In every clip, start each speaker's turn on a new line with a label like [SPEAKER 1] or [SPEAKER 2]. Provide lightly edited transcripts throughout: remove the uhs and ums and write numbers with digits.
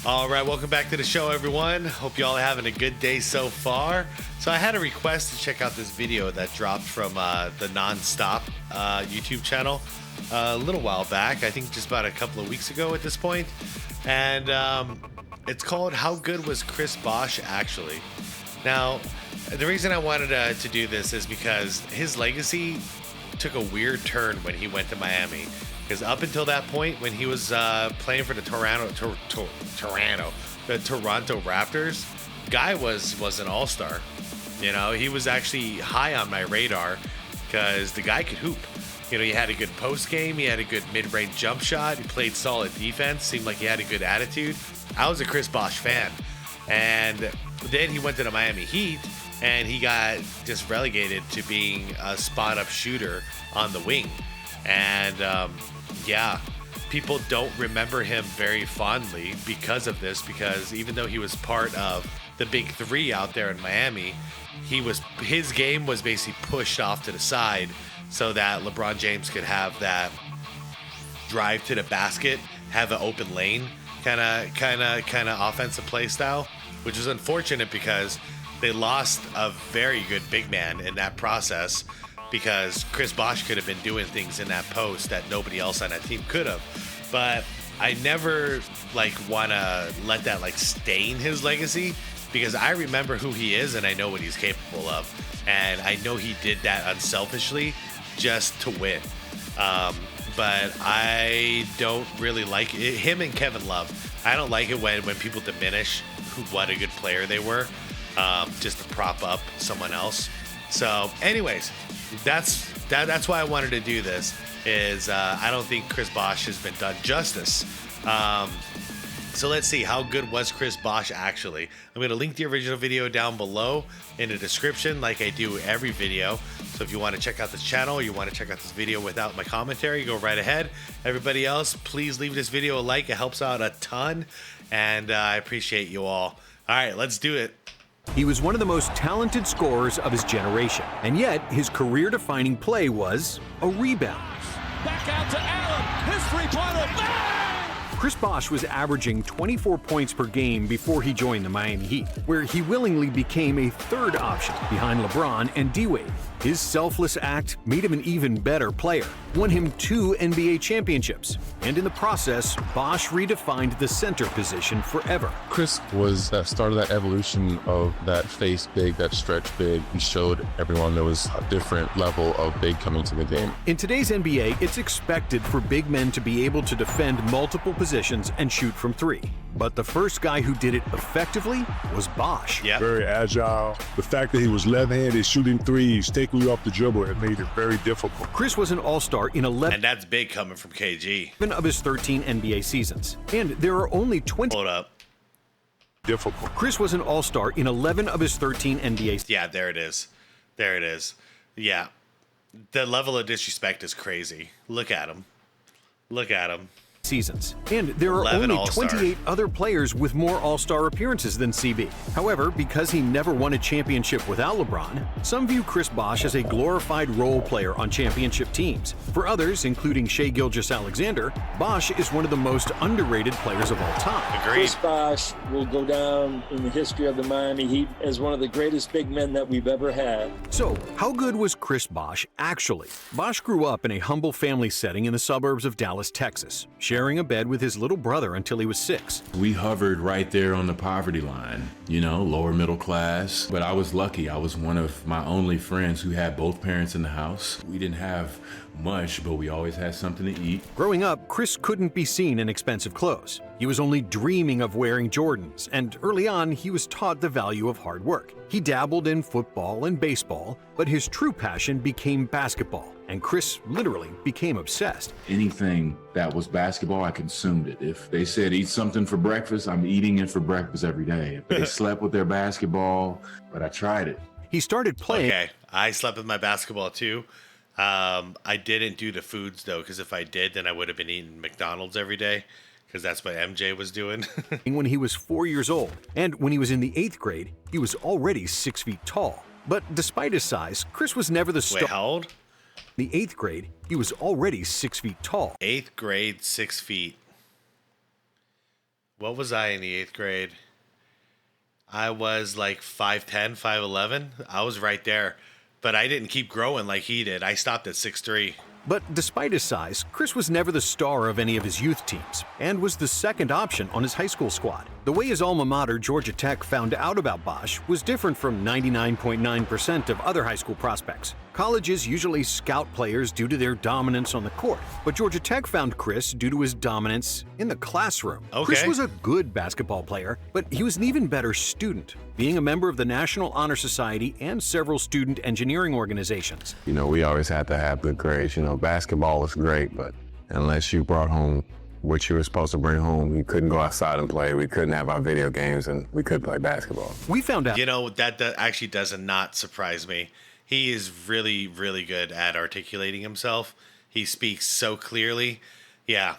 [SPEAKER 1] All right, welcome back to the show, everyone. Hope you all are having a good day so far. So I had a request to check out this video that dropped from the Nonstop YouTube channel a little while back. I think just about a couple of weeks ago at this point. And it's called How Good Was Chris Bosh Actually? Now, the reason I wanted to do this is because his legacy took a weird turn when he went to Miami. Because up until that point, when he was playing for the Toronto Raptors, guy was an all-star. You know, he was actually high on my radar because the guy could hoop. You know, he had a good post game, he had a good mid-range jump shot, he played solid defense, seemed like he had a good attitude. I was a Chris Bosh fan, and then he went to the Miami Heat, and he got just relegated to being a spot-up shooter on the wing. And yeah, people don't remember him very fondly because of this, because even though he was part of the big three out there in Miami, his game was basically pushed off to the side so that LeBron James could have that drive to the basket, have an open lane kind of offensive play style, which is unfortunate because they lost a very good big man in that process, because Chris Bosh could have been doing things in that post that nobody else on that team could have. But I never want to let that stain his legacy, because I remember who he is and I know what he's capable of, and I know he did that unselfishly just to win. But I don't really like it. Him and Kevin Love, I don't like it when people diminish what a good player they were, just to prop up someone else. So anyways, that's why I wanted to do this. Is I don't think Chris Bosh has been done justice. So let's see, how good was Chris Bosh actually? I'm going to link the original video down below in the description, like I do every video. So if you want to check out this channel, or you want to check out this video without my commentary, go right ahead. Everybody else, please leave this video a like. It helps out a ton, and I appreciate you all. All right, let's do it.
[SPEAKER 2] He was one of the most talented scorers of his generation, and yet his career-defining play was a rebound.
[SPEAKER 3] Back out to Allen, his three-pointer, bang!
[SPEAKER 2] Chris Bosh was averaging 24 points per game before he joined the Miami Heat, where he willingly became a third option behind LeBron and D-Wade. His selfless act made him an even better player, won him 2 NBA championships, and in the process, Bosh redefined the center position forever.
[SPEAKER 4] Chris was that start of that evolution of that face big, that stretch big. He showed everyone there was a different level of big coming to the game.
[SPEAKER 2] In today's NBA, it's expected for big men to be able to defend multiple positions and shoot from 3. But the first guy who did it effectively was Bosh.
[SPEAKER 1] Yeah.
[SPEAKER 5] Very agile. The fact that he was left-handed, shooting threes, taking you off the dribble, it made it very difficult.
[SPEAKER 2] Chris was an all-star in 11
[SPEAKER 1] And that's big coming from KG.
[SPEAKER 2] of his 13 NBA seasons. And there are only 20.
[SPEAKER 1] Hold up.
[SPEAKER 5] Difficult.
[SPEAKER 2] Chris was an all-star in 11 of his 13 NBA.
[SPEAKER 1] Yeah, there it is. There it is. Yeah. The level of disrespect is crazy. Look at him. Look at him.
[SPEAKER 2] Seasons. And there are
[SPEAKER 1] 11
[SPEAKER 2] only
[SPEAKER 1] All-Stars.
[SPEAKER 2] 28 other players with more All-Star appearances than CB. However, because he never won a championship without LeBron, some view Chris Bosh as a glorified role player on championship teams. For others, including Shai Gilgeous-Alexander, Bosh is one of the most underrated players of all time.
[SPEAKER 1] Agreed.
[SPEAKER 6] Chris Bosh will go down in the history of the Miami Heat as one of the greatest big men that we've ever had.
[SPEAKER 2] So, how good was Chris Bosh actually? Bosh grew up in a humble family setting in the suburbs of Dallas, Texas, sharing a bed with his little brother until he was 6.
[SPEAKER 7] We hovered right there on the poverty line, you know, lower middle class. But I was lucky. I was one of my only friends who had both parents in the house. We didn't have much, but we always had something to eat.
[SPEAKER 2] Growing up, Chris couldn't be seen in expensive clothes. He was only dreaming of wearing Jordans, and early on, he was taught the value of hard work. He dabbled in football and baseball, but his true passion became basketball, and Chris literally became obsessed.
[SPEAKER 7] Anything that was basketball, I consumed it. If they said eat something for breakfast, I'm eating it for breakfast every day. If they slept with their basketball, but I tried it.
[SPEAKER 2] He started playing.
[SPEAKER 1] Okay, I slept with my basketball too. I didn't do the foods though, because if I did, then I would have been eating McDonald's every day, because that's what MJ was doing.
[SPEAKER 2] When he was 4 years old, and when he was in the 8th grade, he was already 6 feet tall. But despite his size, Chris was never the star.
[SPEAKER 1] Wait, how old?
[SPEAKER 2] In the 8th grade, he was already 6 feet tall.
[SPEAKER 1] 8th grade, 6 feet. What was I in the 8th grade? I was like 5'10", 5'11". I was right there. But I didn't keep growing like he did. I stopped at 6'3".
[SPEAKER 2] But despite his size, Chris was never the star of any of his youth teams and was the second option on his high school squad. The way his alma mater, Georgia Tech, found out about Bosh was different from 99.9% of other high school prospects. Colleges usually scout players due to their dominance on the court, but Georgia Tech found Chris due to his dominance in the classroom.
[SPEAKER 1] Okay.
[SPEAKER 2] Chris was a good basketball player, but he was an even better student, being a member of the National Honor Society and several student engineering organizations.
[SPEAKER 8] You know, we always had to have good grades. You know, basketball was great, but unless you brought home what you were supposed to bring home, you couldn't go outside and play. We couldn't have our video games, and we couldn't play basketball.
[SPEAKER 2] We found out.
[SPEAKER 1] You know, that actually does not surprise me. He is really, really good at articulating himself. He speaks so clearly. Yeah,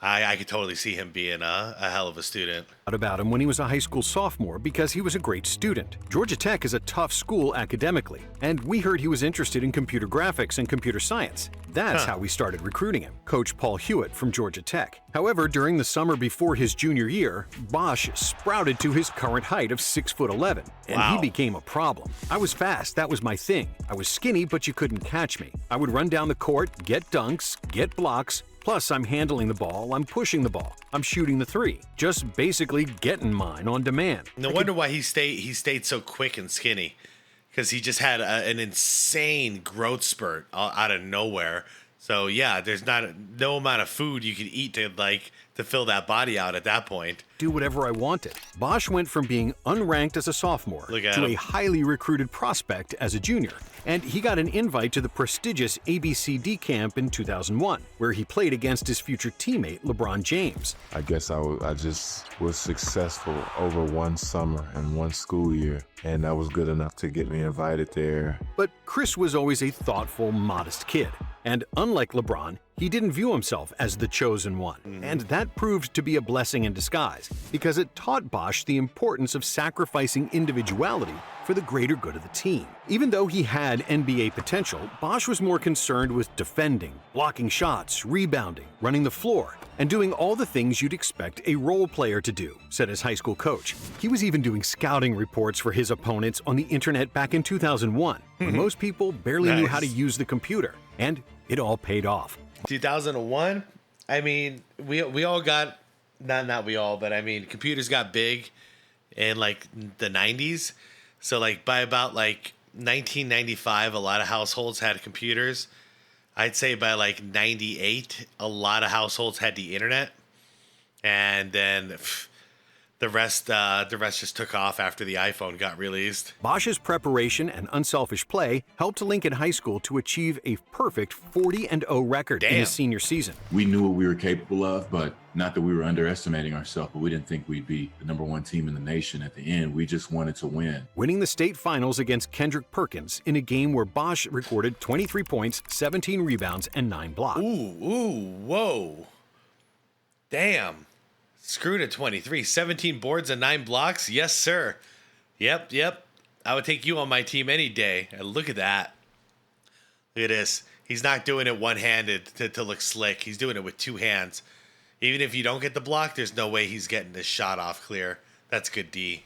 [SPEAKER 1] I could totally see him being a hell of a student.
[SPEAKER 2] About him when he was a high school sophomore because he was a great student. Georgia Tech is a tough school academically, and we heard he was interested in computer graphics and computer science. That's how we started recruiting him, Coach Paul Hewitt from Georgia Tech. However, during the summer before his junior year, Bosh sprouted to his current height of 6'11", and he became a problem. I was fast, that was my thing. I was skinny, but you couldn't catch me. I would run down the court, get dunks, get blocks. Plus, I'm handling the ball, I'm pushing the ball, I'm shooting the three. Just basically getting mine on demand.
[SPEAKER 1] No wonder why he stayed so quick and skinny, because he just had an insane growth spurt out of nowhere. So yeah, there's no amount of food you could eat to fill that body out at that point.
[SPEAKER 2] Do whatever I wanted. Bosh went from being unranked as a sophomore to a highly recruited prospect as a junior. And he got an invite to the prestigious ABCD camp in 2001, where he played against his future teammate, LeBron James.
[SPEAKER 4] I guess I just was successful over one summer and one school year, and that was good enough to get me invited there.
[SPEAKER 2] But Chris was always a thoughtful, modest kid. And unlike LeBron, he didn't view himself as the chosen one. And that proved to be a blessing in disguise, because it taught Bosh the importance of sacrificing individuality for the greater good of the team. Even though he had NBA potential, Bosh was more concerned with defending, blocking shots, rebounding, running the floor, and doing all the things you'd expect a role player to do, said his high school coach. He was even doing scouting reports for his opponents on the internet back in 2001, when most people barely knew how to use the computer, and it all paid off.
[SPEAKER 1] 2001, I mean, we all got, not we all, but I mean, computers got big in like the 90s. So like by about like 1995, a lot of households had computers. I'd say by like 98, a lot of households had the internet. And then the rest just took off after the iPhone got released.
[SPEAKER 2] Bosh's preparation and unselfish play helped Lincoln High School to achieve a perfect 40-0 record in his senior season.
[SPEAKER 7] We knew what we were capable of, but not that we were underestimating ourselves, but we didn't think we'd be the #1 team in the nation at the end. We just wanted to win.
[SPEAKER 2] Winning the state finals against Kendrick Perkins in a game where Bosh recorded 23 points, 17 rebounds, and 9 blocks.
[SPEAKER 1] Whoa. Damn. Screwed at 23. 17 boards and 9 blocks? Yes, sir. Yep. I would take you on my team any day. And look at that. Look at this. He's not doing it one-handed to look slick. He's doing it with 2 hands. Even if you don't get the block, there's no way he's getting this shot off clear. That's good D.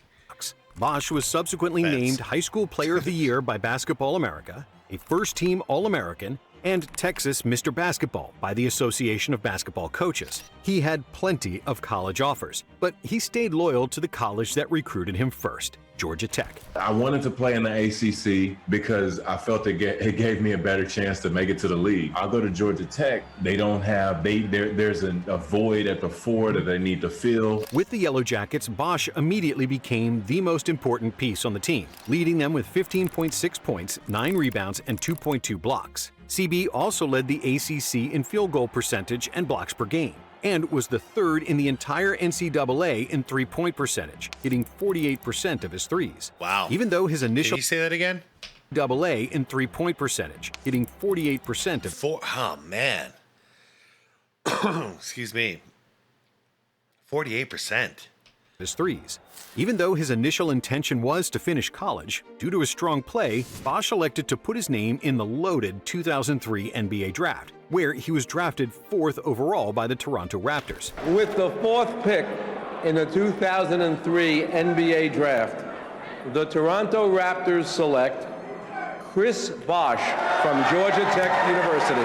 [SPEAKER 2] Bosh was subsequently named High School Player of the Year by Basketball America, a first-team All-American, and Texas Mr. Basketball by the Association of Basketball Coaches. He had plenty of college offers, but he stayed loyal to the college that recruited him first, Georgia Tech.
[SPEAKER 7] I wanted to play in the ACC because I felt it gave me a better chance to make it to the league. I'll go to Georgia Tech. They don't have, there's a void at the 4 that they need to fill.
[SPEAKER 2] With the Yellow Jackets, Bosh immediately became the most important piece on the team, leading them with 15.6 points, 9 rebounds, and 2.2 blocks. CB also led the ACC in field goal percentage and blocks per game, and was the 3rd in the entire NCAA in three-point percentage, hitting 48% of his threes.
[SPEAKER 1] Wow.
[SPEAKER 2] Even though his initial...
[SPEAKER 1] Can you say that again?
[SPEAKER 2] AA in three-point percentage, hitting 48% of...
[SPEAKER 1] Oh, man. Excuse me. 48%.
[SPEAKER 2] His threes. Even though his initial intention was to finish college, due to his strong play, Bosh elected to put his name in the loaded 2003 NBA draft, where he was drafted 4th overall by the Toronto Raptors.
[SPEAKER 9] With the 4th pick in the 2003 NBA Draft, the Toronto Raptors select Chris Bosh from Georgia Tech University.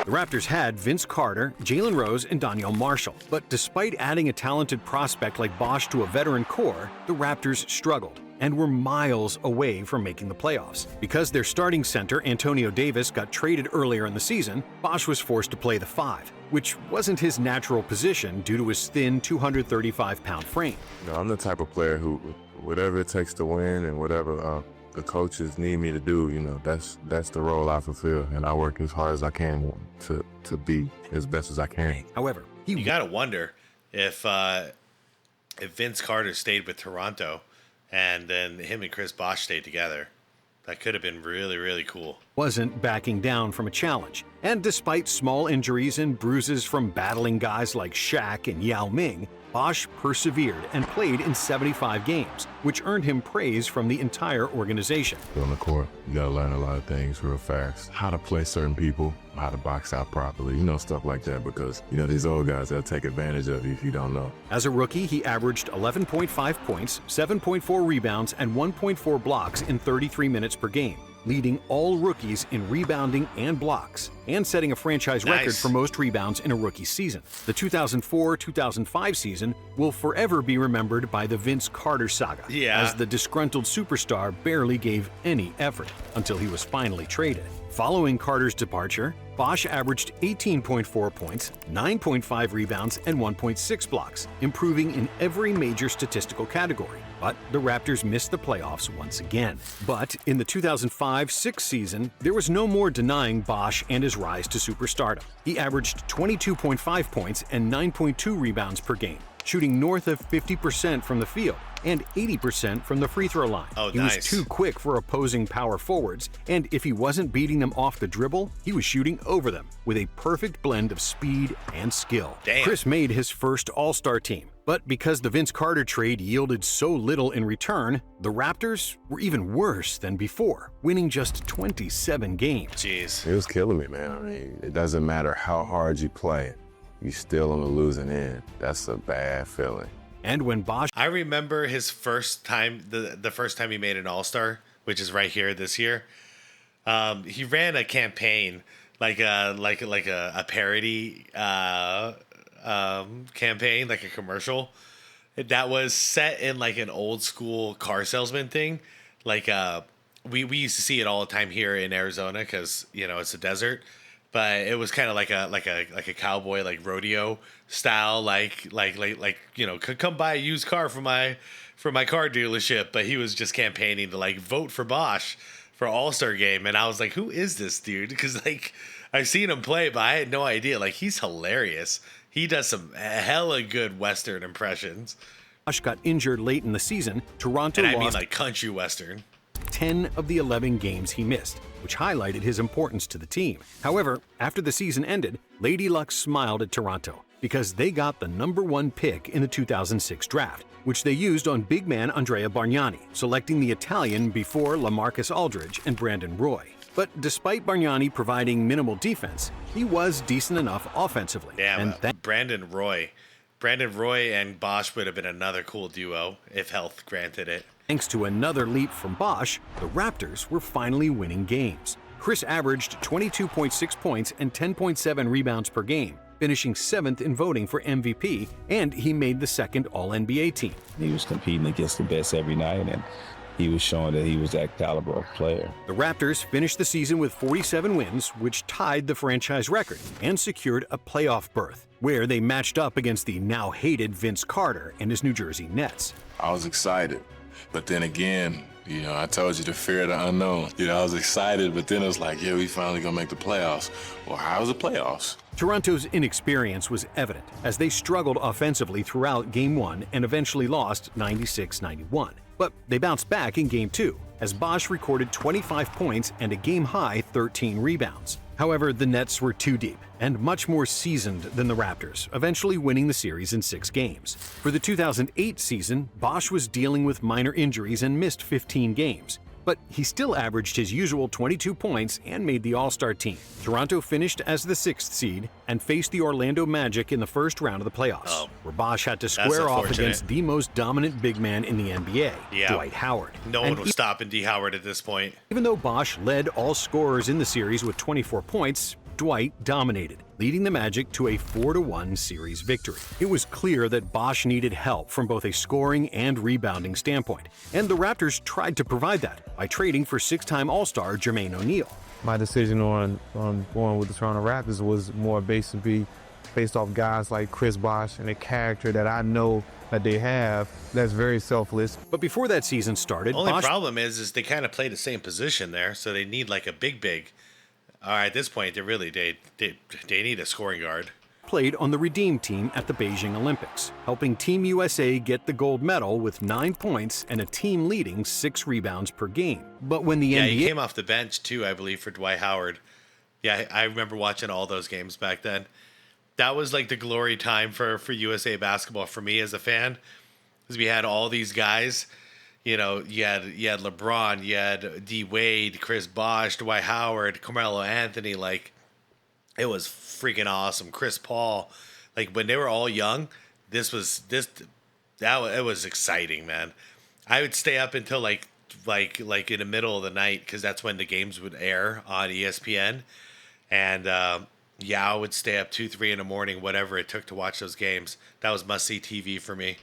[SPEAKER 2] The Raptors had Vince Carter, Jalen Rose, and Donyell Marshall. But despite adding a talented prospect like Bosh to a veteran core, the Raptors struggled and were miles away from making the playoffs. Because their starting center, Antonio Davis, got traded earlier in the season, Bosh was forced to play the 5, which wasn't his natural position due to his thin 235-pound frame.
[SPEAKER 4] I'm the type of player who, whatever it takes to win and whatever the coaches need me to do, that's the role I fulfill, and I work as hard as I can to be as best as I can.
[SPEAKER 2] However,
[SPEAKER 1] you gotta wonder if Vince Carter stayed with Toronto and then him and Chris Bosh stayed together. That could have been really, really cool.
[SPEAKER 2] Wasn't backing down from a challenge. And despite small injuries and bruises from battling guys like Shaq and Yao Ming, Bosh persevered and played in 75 games, which earned him praise from the entire organization.
[SPEAKER 4] On the court, you gotta learn a lot of things real fast. How to play certain people, how to box out properly, stuff like that, because, these old guys, they'll take advantage of you if you don't know.
[SPEAKER 2] As a rookie, he averaged 11.5 points, 7.4 rebounds, and 1.4 blocks in 33 minutes per game, leading all rookies in rebounding and blocks, and setting a franchise record for most rebounds in a rookie season. The 2004-2005 season will forever be remembered by the Vince Carter saga, as the disgruntled superstar barely gave any effort until he was finally traded. Following Carter's departure, Bosh averaged 18.4 points, 9.5 rebounds, and 1.6 blocks, improving in every major statistical category. But the Raptors missed the playoffs once again. But in the 2005-06 season, there was no more denying Bosh and his rise to superstardom. He averaged 22.5 points and 9.2 rebounds per game, shooting north of 50% from the field and 80% from the free throw line. He was too quick for opposing power forwards, and if he wasn't beating them off the dribble, he was shooting over them with a perfect blend of speed and skill. Chris made his first All-Star team, but because the Vince Carter trade yielded so little in return, the Raptors were even worse than before, winning just 27 games.
[SPEAKER 1] Jeez.
[SPEAKER 8] It was killing me, man. It doesn't matter how hard you play, you're still on the losing end. That's a bad feeling.
[SPEAKER 2] And when Bosh...
[SPEAKER 1] I remember his first time, the first time he made an All-Star, which is right here this year. He ran a campaign, like a parody campaign, like a commercial that was set in like an old school car salesman thing. Like we used to see it all the time here in Arizona because it's a desert. But it was kind of like a cowboy, like rodeo style, like come buy a used car from my car dealership. But he was just campaigning to like vote for Bosh for All-Star game, and I was like, who is this dude? Because like I've seen him play, but I had no idea. Like he's hilarious. He does some hella good Western impressions.
[SPEAKER 2] Bosh got injured late in the season. Toronto
[SPEAKER 1] lost. I mean like country Western.
[SPEAKER 2] 10 of the 11 games he missed, which highlighted his importance to the team. However, after the season ended, Lady Luck smiled at Toronto because they got the #1 pick in the 2006 draft, which they used on big man Andrea Bargnani, selecting the Italian before LaMarcus Aldridge and Brandon Roy. But despite Bargnani providing minimal defense, he was decent enough offensively.
[SPEAKER 1] Yeah, Brandon Roy and Bosh would have been another cool duo if health granted it.
[SPEAKER 2] Thanks to another leap from Bosh, the Raptors were finally winning games. Chris averaged 22.6 points and 10.7 rebounds per game, finishing 7th in voting for MVP, and he made the second All-NBA team.
[SPEAKER 10] He was competing against the best every night, and he was showing that he was that caliber of player.
[SPEAKER 2] The Raptors finished the season with 47 wins, which tied the franchise record, and secured a playoff berth, where they matched up against the now-hated Vince Carter and his New Jersey Nets.
[SPEAKER 11] I was excited. But then again, I told you the fear of the unknown. I was excited, but then it was like, yeah, we finally gonna make the playoffs. Well, how's the playoffs?
[SPEAKER 2] Toronto's inexperience was evident as they struggled offensively throughout Game 1 and eventually lost 96-91. But they bounced back in Game 2 as Bosh recorded 25 points and a game-high 13 rebounds. However, the Nets were too deep and much more seasoned than the Raptors, eventually winning the series in 6 games. For the 2008 season, Bosh was dealing with minor injuries and missed 15 games. but he still averaged his usual 22 points and made the All-Star team. Toronto finished as the 6th seed and faced the Orlando Magic in the first round of the playoffs, where Bosh had to square off against the most dominant big man in the NBA, Dwight Howard.
[SPEAKER 1] No one was stopping D. Howard at this point.
[SPEAKER 2] Even though Bosh led all scorers in the series with 24 points, Dwight dominated, leading the Magic to a 4-1 series victory. It was clear that Bosh needed help from both a scoring and rebounding standpoint, and the Raptors tried to provide that by trading for 6-time All-Star Jermaine O'Neal.
[SPEAKER 12] My decision on going with the Toronto Raptors was more based off guys like Chris Bosh and the character that I know that they have that's very selfless.
[SPEAKER 2] But before that season started,
[SPEAKER 1] only problem is they kind of play the same position there, so they need like a big. All right, at this point, they need a scoring guard.
[SPEAKER 2] Played on the Redeem team at the Beijing Olympics, helping Team USA get the gold medal with 9 points and a team leading 6 rebounds per game. But when the NBA...
[SPEAKER 1] he came off the bench too, I believe, for Dwight Howard. Yeah, I remember watching all those games back then. That was like the glory time for USA basketball for me as a fan, because we had all these guys. You know, you had LeBron, you had D. Wade, Chris Bosh, Dwight Howard, Carmelo Anthony. Like, it was freaking awesome. Chris Paul. Like, when they were all young, it was exciting, man. I would stay up until like in the middle of the night, because that's when the games would air on ESPN. And I would stay up 2-3 in the morning, whatever it took to watch those games. That was must-see TV for me.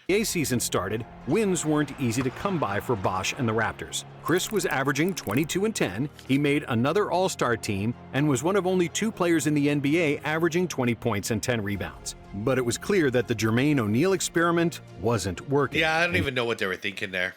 [SPEAKER 2] The NBA season started, wins weren't easy to come by for Bosh and the Raptors. Chris was averaging 22 and 10, he made another All-Star team, and was one of only 2 players in the NBA averaging 20 points and 10 rebounds. But it was clear that the Jermaine O'Neal experiment wasn't working.
[SPEAKER 1] Yeah, I don't even know what they were thinking there.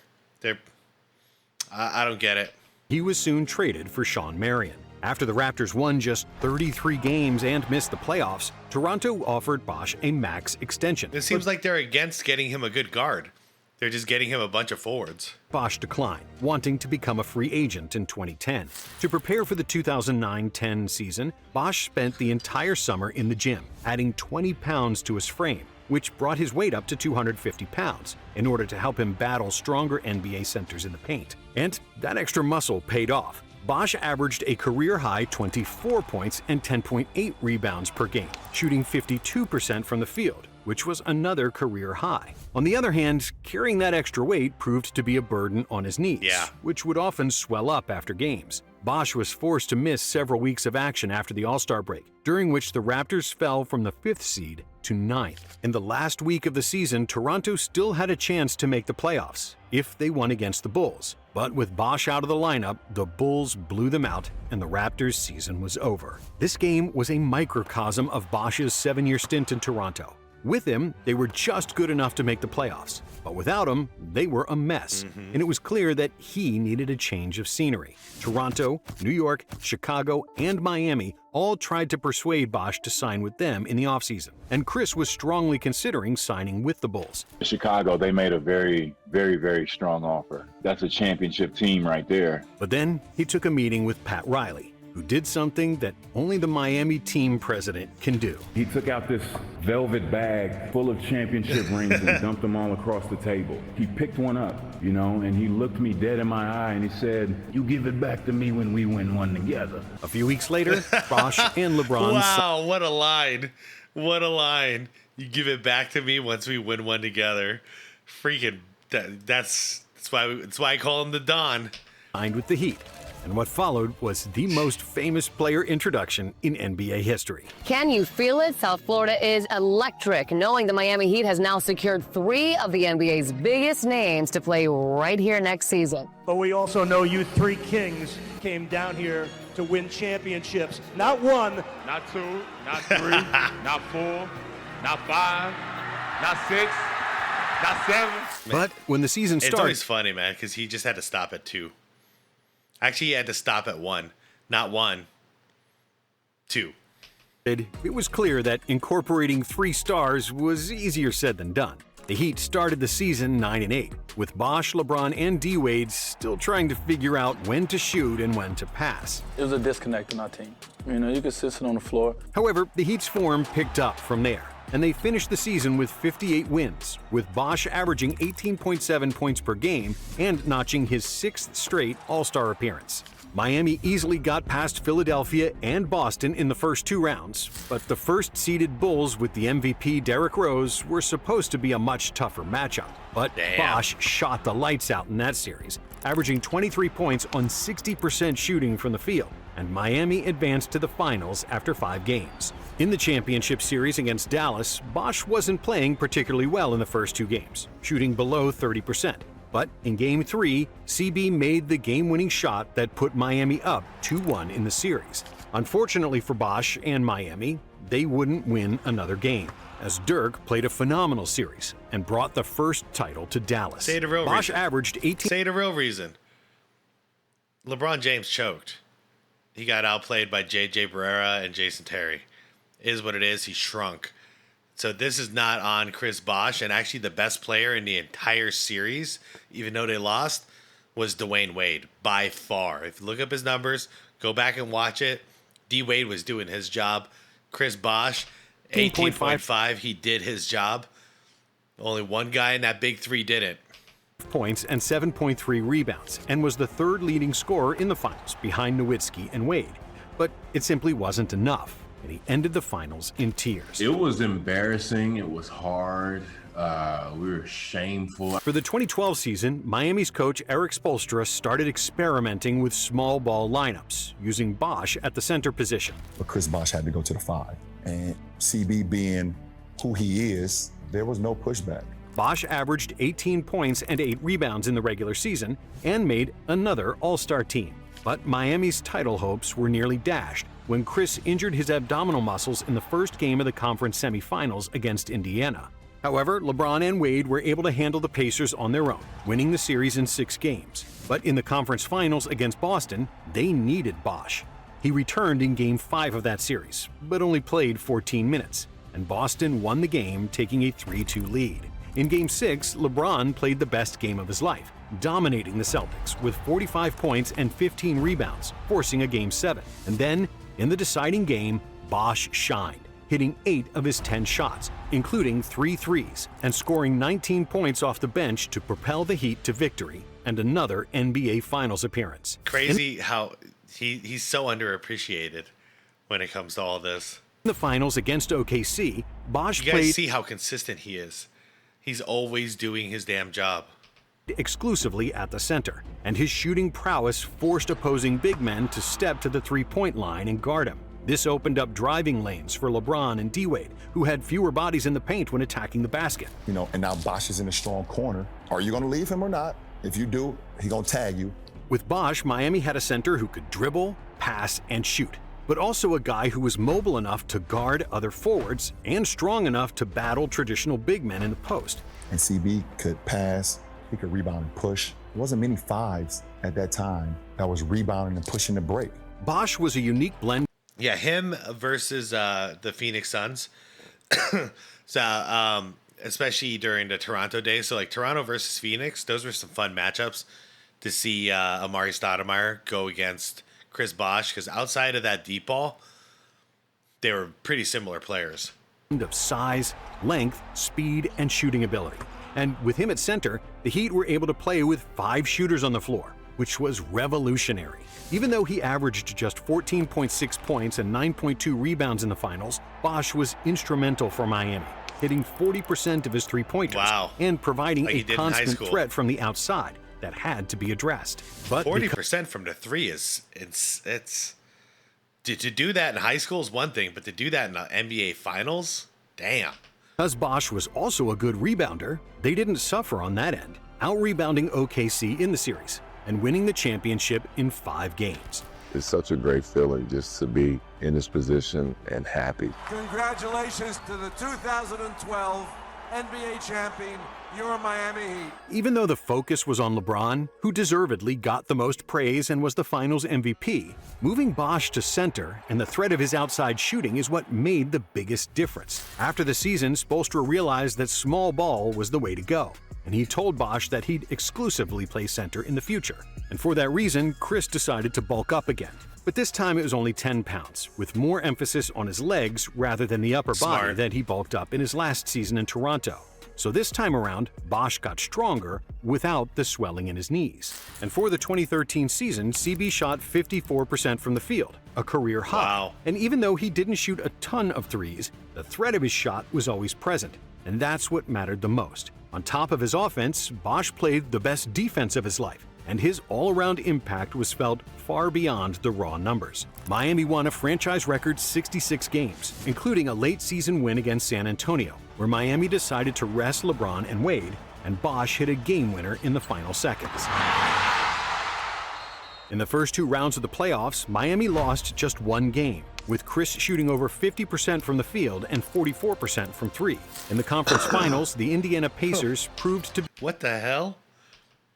[SPEAKER 1] I don't get it.
[SPEAKER 2] He was soon traded for Sean Marion. After the Raptors won just 33 games and missed the playoffs, Toronto offered Bosh a max extension.
[SPEAKER 1] It seems like they're against getting him a good guard. They're just getting him a bunch of forwards.
[SPEAKER 2] Bosh declined, wanting to become a free agent in 2010. To prepare for the 2009-10 season, Bosh spent the entire summer in the gym, adding 20 pounds to his frame, which brought his weight up to 250 pounds, in order to help him battle stronger NBA centers in the paint. And that extra muscle paid off. Bosh averaged a career-high 24 points and 10.8 rebounds per game, shooting 52% from the field, which was another career high. On the other hand, carrying that extra weight proved to be a burden on his knees, which would often swell up after games. Bosh was forced to miss several weeks of action after the All-Star break, during which the Raptors fell from the 5th seed to 9th. In the last week of the season, Toronto still had a chance to make the playoffs if they won against the Bulls. But with Bosh out of the lineup, the Bulls blew them out and the Raptors' season was over. This game was a microcosm of Bosh's 7-year stint in Toronto. With him, they were just good enough to make the playoffs. But without him, they were a mess. And it was clear that he needed a change of scenery. Toronto, New York, Chicago, and Miami all tried to persuade Bosh to sign with them in the offseason. And Chris was strongly considering signing with the Bulls.
[SPEAKER 13] Chicago, they made a very, very, very strong offer. That's a championship team right there.
[SPEAKER 2] But then he took a meeting with Pat Riley, who did something that only the Miami team president can do.
[SPEAKER 7] He took out this velvet bag full of championship rings and dumped them all across the table. He picked one up, and he looked me dead in my eye and he said, "You give it back to me when we win one together."
[SPEAKER 2] A few weeks later, Bosh and LeBron...
[SPEAKER 1] Wow, what a line. What a line. You give it back to me once we win one together. Freaking, that's why I call him the Don.
[SPEAKER 2] Signed with the Heat. And what followed was the most famous player introduction in NBA history.
[SPEAKER 14] Can you feel it? South Florida is electric, knowing the Miami Heat has now secured 3 of the NBA's biggest names to play right here next season.
[SPEAKER 15] But we also know you 3 kings came down here to win championships. Not 1,
[SPEAKER 16] not 2, not 3, not 4, not 5, not 6, not 7.
[SPEAKER 2] But when the season started...
[SPEAKER 1] It's always funny, man, because he just had to stop at 2. Actually, he had to stop at 1. Not 1. 2.
[SPEAKER 2] It was clear that incorporating 3 stars was easier said than done. The Heat started the season 9-8, with Bosh, LeBron, and D. Wade still trying to figure out when to shoot and when to pass.
[SPEAKER 17] It was a disconnect in our team. You could sit on the floor.
[SPEAKER 2] However, the Heat's form picked up from there. and they finished the season with 58 wins, with Bosh averaging 18.7 points per game and notching his 6th straight All-Star appearance. Miami easily got past Philadelphia and Boston in the first 2 rounds, but the first-seeded Bulls with the MVP Derrick Rose were supposed to be a much tougher matchup. But Bosh shot the lights out in that series, averaging 23 points on 60% shooting from the field, and Miami advanced to the finals after 5 games. In the championship series against Dallas, Bosh wasn't playing particularly well in the first 2 games, shooting below 30%. But in Game 3, CB made the game-winning shot that put Miami up 2-1 in the series. Unfortunately for Bosh and Miami, they wouldn't win another game, as Dirk played a phenomenal series and brought the first title to Dallas.
[SPEAKER 1] Say the real
[SPEAKER 2] Bosh
[SPEAKER 1] reason.
[SPEAKER 2] averaged 18.
[SPEAKER 1] Say the real reason. LeBron James choked. He got outplayed by J.J. Barrera and Jason Terry. It is what it is. He shrunk. So this is not on Chris Bosh, and actually the best player in the entire series, even though they lost, was Dwayne Wade, by far. If you look up his numbers, go back and watch it. D. Wade was doing his job. Chris Bosh, 18.5. He did his job. Only one guy in that big 3 didn't.
[SPEAKER 2] Points and 7.3 rebounds, and was the 3rd leading scorer in the finals behind Nowitzki and Wade. But it simply wasn't enough, and he ended the finals in tears.
[SPEAKER 7] It was embarrassing. It was hard. We were shameful.
[SPEAKER 2] For the 2012 season, Miami's coach Eric Spoelstra started experimenting with small ball lineups, using Bosh at the center position.
[SPEAKER 17] But Chris Bosh had to go to the 5. And CB being who he is, there was no pushback.
[SPEAKER 2] Bosh averaged 18 points and 8 rebounds in the regular season and made another All-Star team. But Miami's title hopes were nearly dashed when Chris injured his abdominal muscles in the first game of the conference semifinals against Indiana. However, LeBron and Wade were able to handle the Pacers on their own, winning the series in 6 games. But in the conference finals against Boston, they needed Bosh. He returned in Game 5 of that series, but only played 14 minutes, and Boston won the game, taking a 3-2 lead. In Game 6, LeBron played the best game of his life, dominating the Celtics with 45 points and 15 rebounds, forcing a Game 7. And then, in the deciding game, Bosh shined, hitting 8 of his 10 shots, including 3 threes, and scoring 19 points off the bench to propel the Heat to victory and another NBA Finals appearance.
[SPEAKER 1] Crazy how he's so underappreciated when it comes to all this.
[SPEAKER 2] In the finals against OKC, Bosh
[SPEAKER 1] You guys
[SPEAKER 2] played
[SPEAKER 1] see how consistent he is. He's always doing his damn job.
[SPEAKER 2] Exclusively at the center, and his shooting prowess forced opposing big men to step to the three-point line and guard him. This opened up driving lanes for LeBron and D. Wade, who had fewer bodies in the paint when attacking the basket.
[SPEAKER 17] You know, and now Bosh is in a strong corner. Are you going to leave him or not? If you do, he's going to tag you.
[SPEAKER 2] With Bosh, Miami had a center who could dribble, pass, and shoot, but also a guy who was mobile enough to guard other forwards and strong enough to battle traditional big men in the post.
[SPEAKER 17] And CB could pass, he could rebound and push. There wasn't many 5s at that time that was rebounding and pushing the break.
[SPEAKER 2] Bosh was a unique blend.
[SPEAKER 1] Yeah, him versus the Phoenix Suns. So, especially during the Toronto days. So, like Toronto versus Phoenix, those were some fun matchups to see Amari Stoudemire go against Chris Bosh, because outside of that deep ball, they were pretty similar players.
[SPEAKER 2] Of size, length, speed, and shooting ability. And with him at center, the Heat were able to play with 5 shooters on the floor, which was revolutionary. Even though he averaged just 14.6 points and 9.2 rebounds in the finals, Bosh was instrumental for Miami, hitting 40% of his three-pointers and providing
[SPEAKER 1] Like he
[SPEAKER 2] a
[SPEAKER 1] did in high
[SPEAKER 2] constant
[SPEAKER 1] school.
[SPEAKER 2] threat from the outside that had to be addressed. But
[SPEAKER 1] 40% from the 3 is it's to do that in high school is one thing, but to do that in the NBA Finals, damn.
[SPEAKER 2] Because Bosh was also a good rebounder, they didn't suffer on that end, out-rebounding OKC in the series and winning the championship in 5 games.
[SPEAKER 4] It's such a great feeling just to be in this position and happy.
[SPEAKER 18] Congratulations to the 2012 NBA champion, your Miami Heat.
[SPEAKER 2] Even though the focus was on LeBron, who deservedly got the most praise and was the finals MVP, moving Bosh to center and the threat of his outside shooting is what made the biggest difference. After the season, Spoelstra realized that small ball was the way to go, and he told Bosh that he'd exclusively play center in the future. And for that reason, Chris decided to bulk up again. But this time it was only 10 pounds, with more emphasis on his legs rather than the upper body that he bulked up in his last season in Toronto. So this time around, Bosh got stronger without the swelling in his knees. And for the 2013 season, CB shot 54% from the field, a career high.
[SPEAKER 1] Wow.
[SPEAKER 2] And even though he didn't shoot a ton of threes, the threat of his shot was always present. And that's what mattered the most. On top of his offense, Bosh played the best defense of his life, and his all-around impact was felt far beyond the raw numbers. Miami won a franchise record 66 games, including a late-season win against San Antonio, where Miami decided to rest LeBron and Wade, and Bosh hit a game winner in the final seconds. In the first 2 rounds of the playoffs, Miami lost just 1 game, with Chris shooting over 50% from the field and 44% from 3. In the conference finals, the Indiana Pacers proved to be
[SPEAKER 1] what the hell?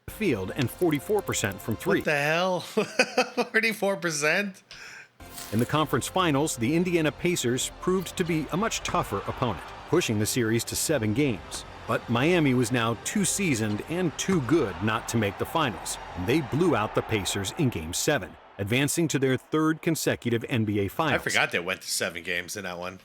[SPEAKER 2] Field and 44% from 3.
[SPEAKER 1] What the hell? 44%?
[SPEAKER 2] In the conference finals, the Indiana Pacers proved to be a much tougher opponent, pushing the series to 7 games. But Miami was now too seasoned and too good not to make the finals, and they blew out the Pacers in Game 7, advancing to their 3rd consecutive NBA Finals.
[SPEAKER 1] I forgot they went to 7 games in that one.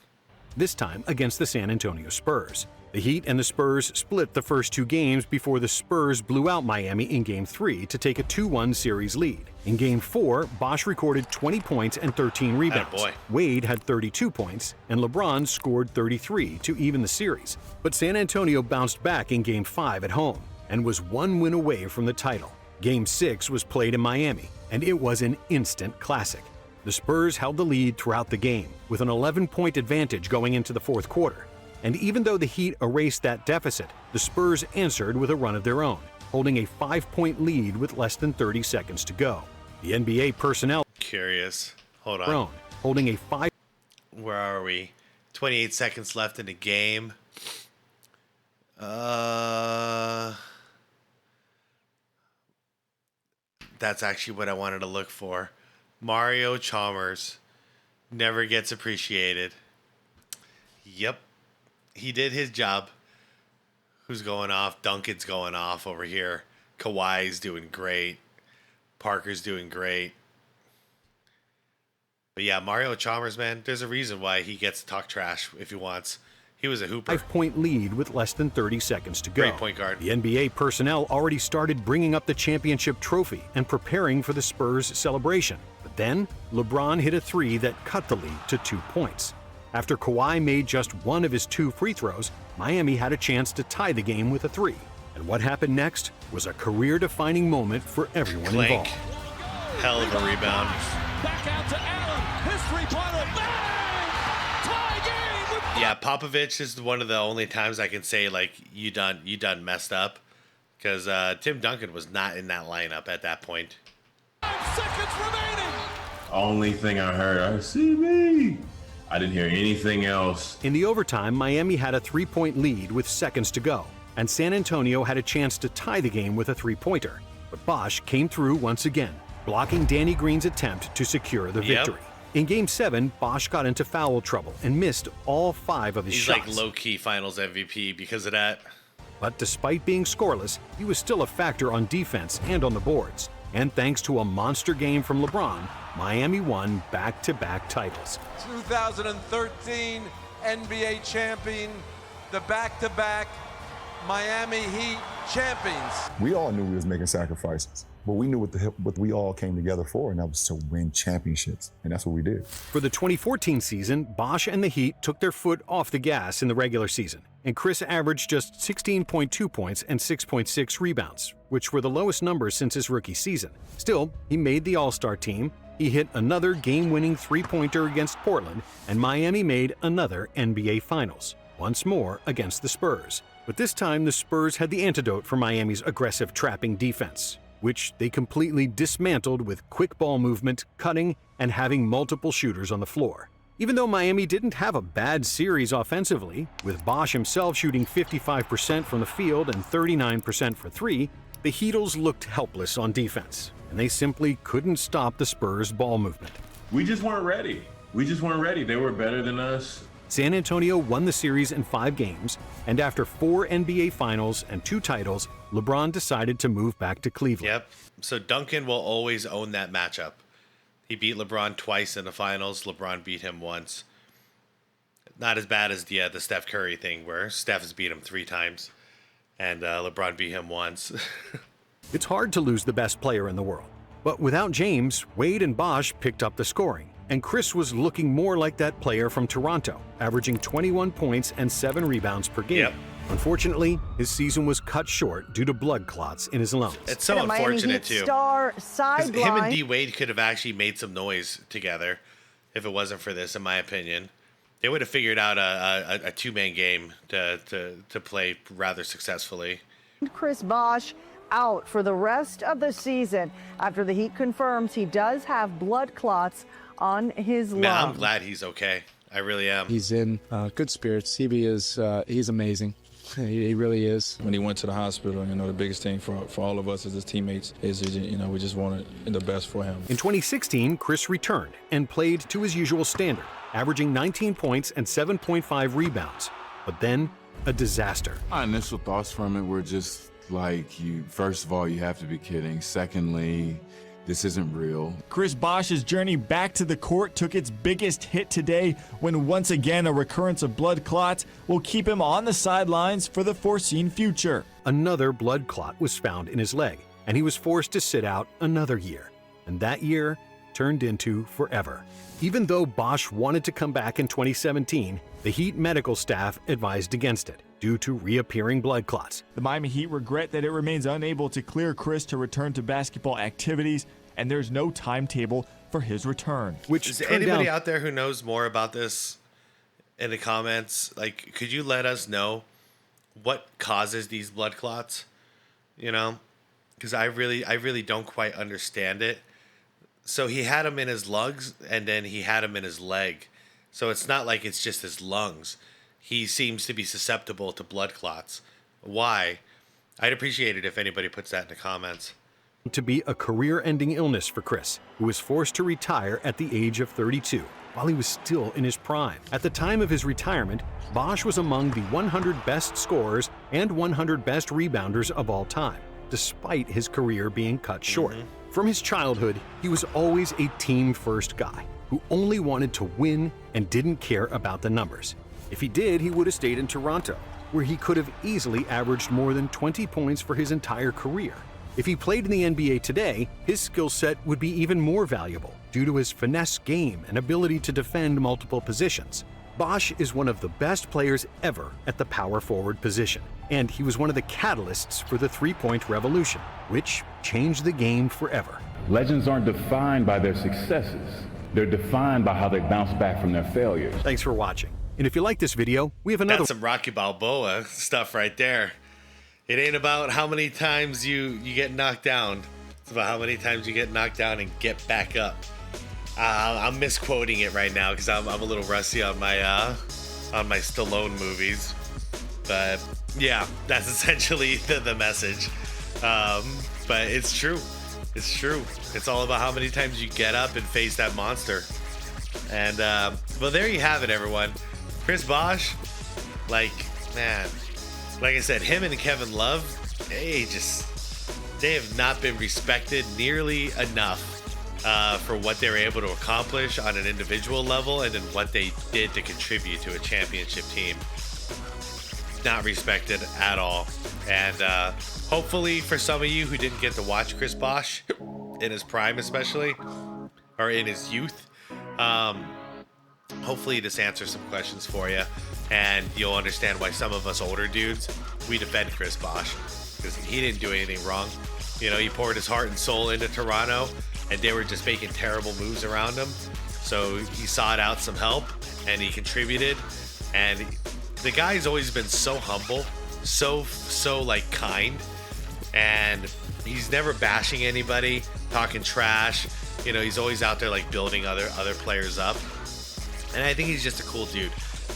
[SPEAKER 2] This time against the San Antonio Spurs. The Heat and the Spurs split the first 2 games before the Spurs blew out Miami in Game 3 to take a 2-1 series lead. In Game 4, Bosh recorded 20 points and 13 rebounds. Wade had 32 points, and LeBron scored 33 to even the series. But San Antonio bounced back in Game 5 at home and was 1 win away from the title. Game 6 was played in Miami, and it was an instant classic. The Spurs held the lead throughout the game, with an 11-point advantage going into the 4th quarter. And even though the Heat erased that deficit, the Spurs answered with a run of their own, holding a 5-point lead with less than 30 seconds to go. The NBA personnel
[SPEAKER 1] Curious. Hold on.
[SPEAKER 2] Holding a 5.
[SPEAKER 1] Where are we? 28 seconds left in the game. That's actually what I wanted to look for. Mario Chalmers never gets appreciated. Yep. He did his job. Who's going off? Duncan's going off over here. Kawhi's doing great. Parker's doing great. But yeah, Mario Chalmers, man, there's a reason why he gets to talk trash if he wants. He was a hooper.
[SPEAKER 2] 5-point lead with less than 30 seconds to go.
[SPEAKER 1] Great point guard.
[SPEAKER 2] The NBA personnel already started bringing up the championship trophy and preparing for the Spurs celebration. But then, LeBron hit a 3 that cut the lead to 2 points. After Kawhi made just 1 of his 2 free throws, Miami had a chance to tie the game with a 3. And what happened next was a career-defining moment for everyone involved.
[SPEAKER 1] Hell of a rebound.
[SPEAKER 3] Back out to Allen. His three-pointer. Bang! Tie game.
[SPEAKER 1] Yeah, Popovich is one of the only times I can say, like, you done messed up. Because Tim Duncan was not in that lineup at that point.
[SPEAKER 3] 5 seconds remaining.
[SPEAKER 7] Only thing I heard, I see me. I didn't hear anything else.
[SPEAKER 2] In the overtime, Miami had a 3-point lead with seconds to go, and San Antonio had a chance to tie the game with a 3-pointer. But Bosh came through once again, blocking Danny Green's attempt to secure the victory. In Game 7, Bosh got into foul trouble and missed all 5 of his shots.
[SPEAKER 1] He's like low-key finals MVP because of that.
[SPEAKER 2] But despite being scoreless, he was still a factor on defense and on the boards. And thanks to a monster game from LeBron, Miami won back-to-back titles.
[SPEAKER 18] 2013 NBA champion, the back-to-back Miami Heat champions.
[SPEAKER 17] We all knew we was making sacrifices, but we knew what we all came together for, and that was to win championships, and that's what we did.
[SPEAKER 2] For the 2014 season, Bosh and the Heat took their foot off the gas in the regular season, and Chris averaged just 16.2 points and 6.6 rebounds, which were the lowest numbers since his rookie season. Still, he made the All-Star team, he hit another game-winning 3-pointer against Portland, and Miami made another NBA Finals, once more against the Spurs. But this time, the Spurs had the antidote for Miami's aggressive trapping defense, which they completely dismantled with quick ball movement, cutting, and having multiple shooters on the floor. Even though Miami didn't have a bad series offensively, with Bosh himself shooting 55% from the field and 39% for 3, the Heatles looked helpless on defense, and they simply couldn't stop the Spurs' ball movement.
[SPEAKER 7] We just weren't ready. They were better than us.
[SPEAKER 2] San Antonio won the series in 5 games, and after 4 NBA Finals and 2 titles, LeBron decided to move back to Cleveland.
[SPEAKER 1] Yep. So Duncan will always own that matchup. He beat LeBron twice in the finals. LeBron beat him once. Not as bad as the Steph Curry thing where Steph has beat him 3 times and LeBron beat him once.
[SPEAKER 2] It's hard to lose the best player in the world. But without James, Wade and Bosh picked up the scoring, and Chris was looking more like that player from Toronto, averaging 21 points and 7 rebounds per game.
[SPEAKER 1] Yep.
[SPEAKER 2] Unfortunately, his season was cut short due to blood clots in his lungs.
[SPEAKER 1] It's so unfortunate, too.
[SPEAKER 19] Star
[SPEAKER 1] 'Cause
[SPEAKER 19] sideline.
[SPEAKER 1] him and D Wade could have actually made some noise together if it wasn't for this, in my opinion. They would have figured out a 2-man game to play rather successfully.
[SPEAKER 19] Chris Bosh out for the rest of the season after the Heat confirms he does have blood clots on his
[SPEAKER 1] Man, I'm
[SPEAKER 19] lung.
[SPEAKER 1] glad he's okay. I really am.
[SPEAKER 20] He's in good spirits. CB is he's amazing. He really is.
[SPEAKER 21] When he went to the hospital, the biggest thing for all of us as his teammates is, we just wanted the best for him.
[SPEAKER 2] In 2016, Chris returned and played to his usual standard, averaging 19 points and 7.5 rebounds. But then, a disaster.
[SPEAKER 7] My initial thoughts from it were just like, first of all, you have to be kidding. Secondly, this isn't real.
[SPEAKER 22] Chris Bosh's journey back to the court took its biggest hit today when once again a recurrence of blood clots will keep him on the sidelines for the foreseen future.
[SPEAKER 2] Another blood clot was found in his leg, and he was forced to sit out another year. And that year turned into forever. Even though Bosh wanted to come back in 2017, the Heat medical staff advised against it due to reappearing blood clots.
[SPEAKER 22] The Miami Heat regret that it remains unable to clear Chris to return to basketball activities, and there's no timetable for his return.
[SPEAKER 2] Which
[SPEAKER 1] is there anybody out there who knows more about this in the comments? Like, could you let us know what causes these blood clots? Because I really don't quite understand it. So he had them in his lungs, and then he had them in his leg. So it's not like it's just his lungs. He seems to be susceptible to blood clots. Why? I'd appreciate it if anybody puts that in the comments.
[SPEAKER 2] To be a career-ending illness for Chris, who was forced to retire at the age of 32, while he was still in his prime. At the time of his retirement, Bosh was among the 100 best scorers and 100 best rebounders of all time, despite his career being cut short. From his childhood, he was always a team-first guy who only wanted to win and didn't care about the numbers. If he did, he would have stayed in Toronto, where he could have easily averaged more than 20 points for his entire career. If he played in the NBA today, his skill set would be even more valuable due to his finesse game and ability to defend multiple positions. Bosh is one of the best players ever at the power forward position, and he was one of the catalysts for the three-point revolution, which changed the game forever.
[SPEAKER 23] Legends aren't defined by their successes. They're defined by how they bounce back from their failures.
[SPEAKER 2] Thanks for watching. And if you like this video, we have another.
[SPEAKER 1] That's some Rocky Balboa stuff right there. It ain't about how many times you get knocked down. It's about how many times you get knocked down and get back up. I'm misquoting it right now because I'm a little rusty on my Stallone movies. But yeah, that's essentially the message. But it's true. It's true. It's all about how many times you get up and face that monster. And well, there you have it, everyone. Chris Bosh, like I said, him and Kevin Love, they have not been respected nearly enough for what they were able to accomplish on an individual level, and then what they did to contribute to a championship team. Not respected at all. And hopefully for some of you who didn't get to watch Chris Bosh in his prime, especially, or in his youth, hopefully this answers some questions for you, and you'll understand why some of us older dudes, we defend Chris Bosh, because he didn't do anything wrong. He poured his heart and soul into Toronto, and they were just making terrible moves around him. So he sought out some help, and he contributed. And the guy's always been so humble, so like kind, and he's never bashing anybody, talking trash. He's always out there like building other players up. And I think he's just a cool dude.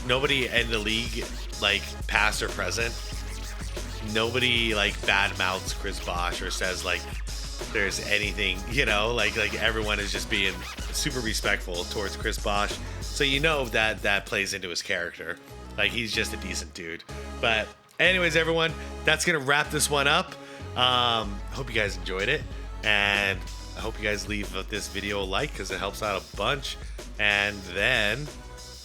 [SPEAKER 1] Nobody in the league, like past or present, nobody like bad mouths Chris Bosh or says like there's anything, like everyone is just being super respectful towards Chris Bosh. So that plays into his character. Like, he's just a decent dude. But anyways, everyone, that's gonna wrap this one up. Hope you guys enjoyed it, and I hope you guys leave this video a like because it helps out a bunch. And then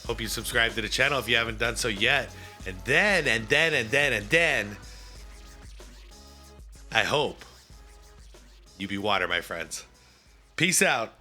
[SPEAKER 1] hope you subscribe to the channel if you haven't done so yet. And then I hope you be water, my friends. Peace out.